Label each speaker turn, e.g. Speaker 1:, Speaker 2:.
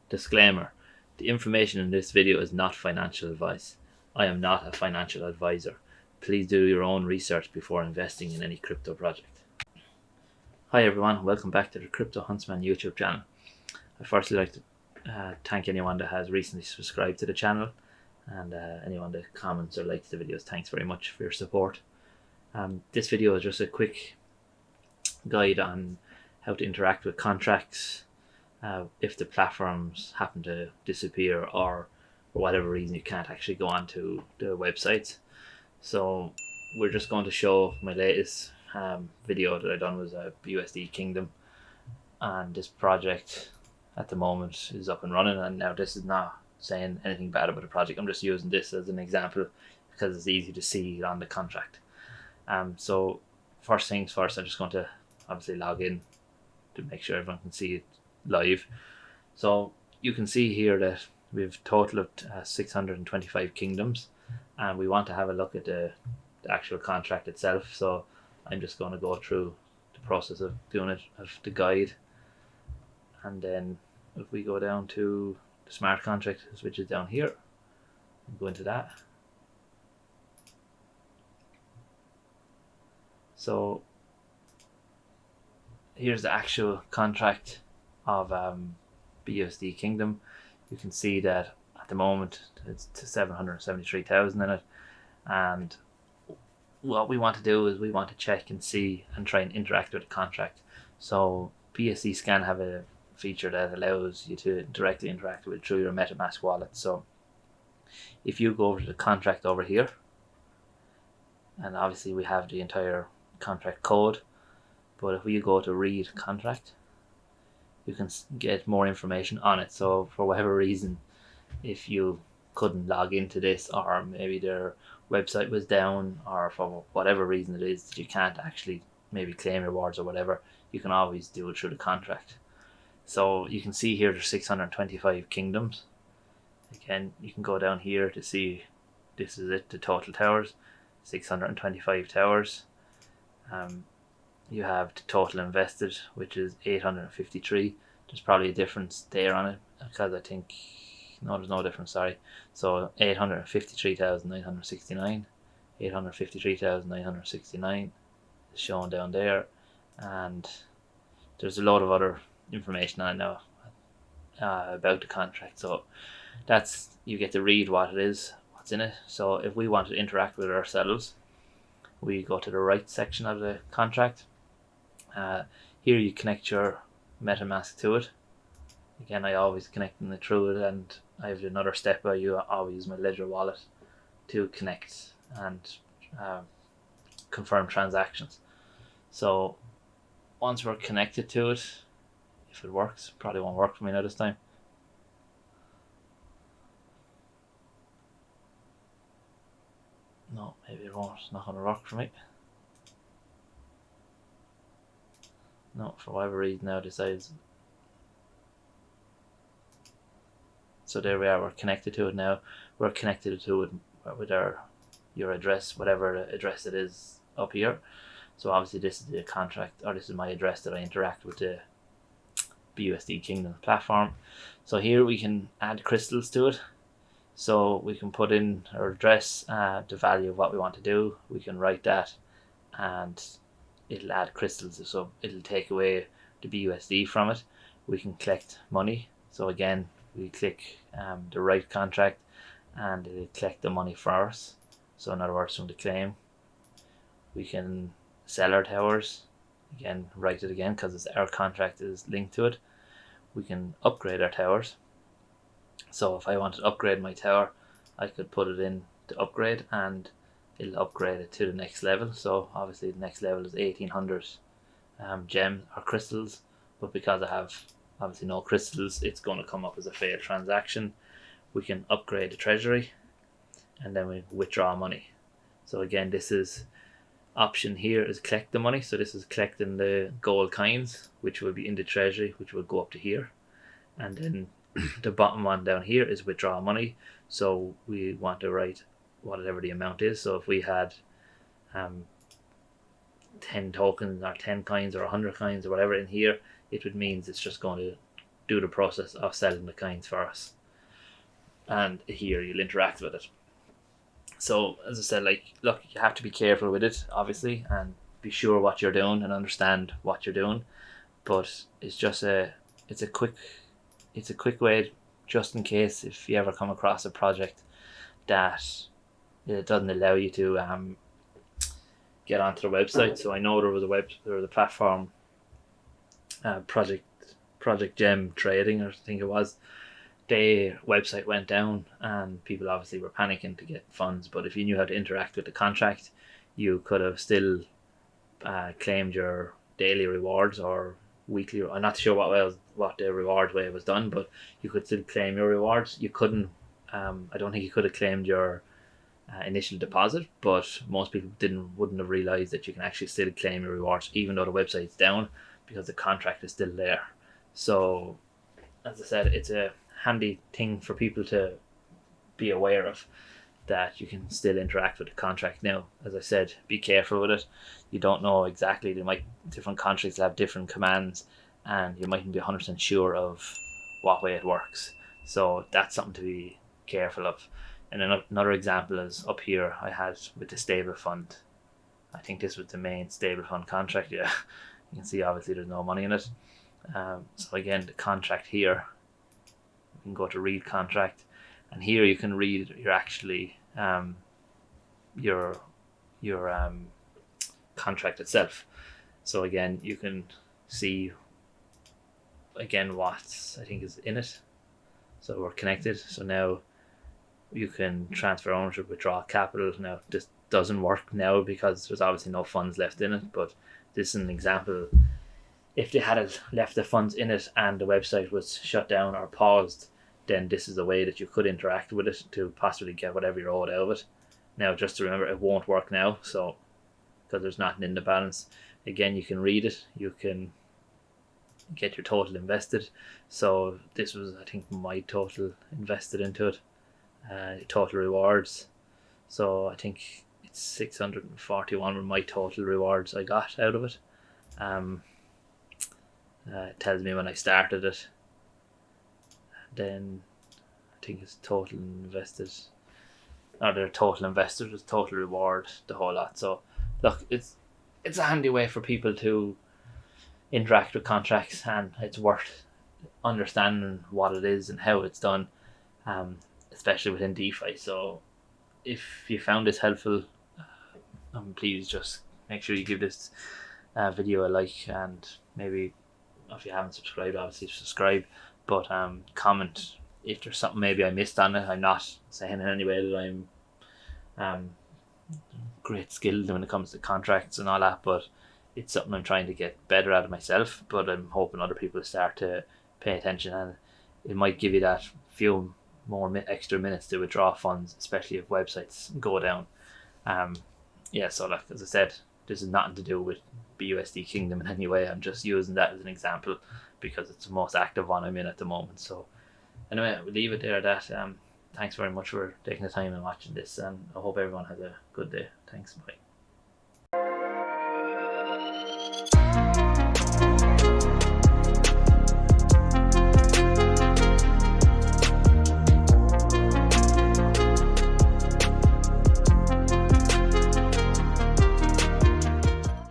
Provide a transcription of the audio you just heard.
Speaker 1: Disclaimer: the information in this video is not financial advice. I am not a financial advisor. Please do your own research before investing in any crypto project. Hi everyone, welcome back to the Crypto Huntsman YouTube channel. I'd firstly like to thank anyone that has recently subscribed to the channel, and anyone that comments or likes the videos. Thanks very much for your support. This video is just a quick guide on how to interact with contracts if the platforms happen to disappear, or for whatever reason you can't actually go onto the websites. So we're just going to show my latest video that I done was a BUSD Kingdom, and this project at the moment is up and running. And now this is not saying anything bad about the project, I'm just using this as an example because it's easy to see on the contract. So first things first, I'm just going to obviously log in to make sure everyone can see it live. So you can see here that we've total of 625 kingdoms, and we want to have a look at the actual contract itself. So I'm just going to go through the process of doing it, of the guide, and then if we go down to the smart contract, which is down here, and go into that. So here's the actual contract of BUSD Kingdom. You can see that at the moment it's to 773,000 in it, and what we want to do is we want to check and see and try and interact with the contract. So BSC Scan have a feature that allows you to directly interact with it through your metamask wallet. So if you go over to the contract over here, and obviously we have the entire contract code, but if we go to read contract, you can get more information on it. So for whatever reason, if you couldn't log into this, or maybe their website was down, or for whatever reason it is that you can't actually maybe claim rewards or whatever, you can always do it through the contract. So you can see here there's 625 kingdoms. Again, you can go down here to see this is it, the total towers, 625 towers. You have the total invested, which is 853. There's probably a difference there on it, because I think, no, there's no difference, sorry. So 853,969, 853,969 is shown down there, and there's a lot of other information on it now about the contract. So that's, you get to read what it is, what's in it. So if we want to interact with it ourselves, we go to the right section of the contract. Here you connect your metamask to it. Again, I always connect it through it, and I have another step where you always use my Ledger wallet to connect and confirm transactions. So once we're connected to it, if it works, probably won't work for me now this time. No, maybe it won't. It's not going to work for me. No, for whatever reason now decides. So there we are, we're connected to it now. We're connected to it with your address, whatever address it is up here. So obviously this is the contract, or this is my address that I interact with the BUSD Kingdom platform. So here we can add crystals to it. So we can put in our address, the value of what we want to do. We can write that, and it'll add crystals. So it'll take away the BUSD from it. We can collect money. So again, we click the right contract, and it'll collect the money for us. So in other words, from the claim, we can sell our towers. Again, write it again because our contract is linked to it. We can upgrade our towers. So if I want to upgrade my tower, I could put it in to upgrade, and it'll upgrade it to the next level. So obviously the next level is 1800 gems or crystals, but because I have obviously no crystals, it's going to come up as a failed transaction. We can upgrade the treasury, and then we withdraw money. So again, this is option here is collect the money. So this is collecting the gold coins, which will be in the treasury, which will go up to here, and then the bottom one down here is withdraw money. So we want to write whatever the amount is. So if we had 10 tokens or 10 coins or 100 coins or whatever in here, it would means it's just going to do the process of selling the coins for us, and here you'll interact with it. So as I said, like, look, you have to be careful with it, obviously, and be sure what you're doing and understand what you're doing. But it's just it's a quick way, just in case if you ever come across a project that it doesn't allow you to get onto the website. So I know there was a platform, Project Gem Trading, or I think it was. Their website went down, and people obviously were panicking to get funds. But if you knew how to interact with the contract, you could have still claimed your daily rewards or weekly. I'm not sure what the reward way was done, but you could still claim your rewards. You couldn't. I don't think you could have claimed your initial deposit, but most people wouldn't have realized that you can actually still claim your rewards even though the website's down, because the contract is still there. So, as I said, it's a handy thing for people to be aware of, that you can still interact with the contract. Now, as I said, be careful with it. You don't know exactly. Different contracts have different commands, and you mightn't be 100% sure of what way it works. So that's something to be careful of. And another example is up here I had with the stable fund. I think this was the main stable fund contract. Yeah, you can see obviously there's no money in it. So again, the contract here, you can go to read contract, and here you can read your actually your contract itself. So again, you can see again what I think is in it. So we're connected. So now you can transfer ownership, withdraw capital. Now this doesn't work now because there's obviously no funds left in it, but this is an example. If they had left the funds in it and the website was shut down or paused, then this is a way that you could interact with it to possibly get whatever you're owed out of it. Now, just to remember, it won't work now, so because there's nothing in the balance. Again, you can read it, you can get your total invested. So this was, I think, my total invested into it, total rewards. So I think it's 641 were my total rewards I got out of it. It tells me when I started it. Then I think it's total invested, or their total invested is total reward, the whole lot. So look, it's a handy way for people to interact with contracts, and it's worth understanding what it is and how it's done, especially within DeFi. So if you found this helpful, please just make sure you give this video a like, and maybe if you haven't subscribed, obviously subscribe, but comment if there's something maybe I missed on it. I'm not saying in any way that I'm great skilled when it comes to contracts and all that, but it's something I'm trying to get better at myself, but I'm hoping other people start to pay attention, and it might give you that few more extra minutes to withdraw funds, especially if websites go down. So like, as I said, this is nothing to do with BUSD Kingdom in any way. I'm just using that as an example because it's the most active one I'm in at the moment. So anyway, we'll leave it there at that. Thanks very much for taking the time and watching this, and I hope everyone has a good day. Thanks, bye.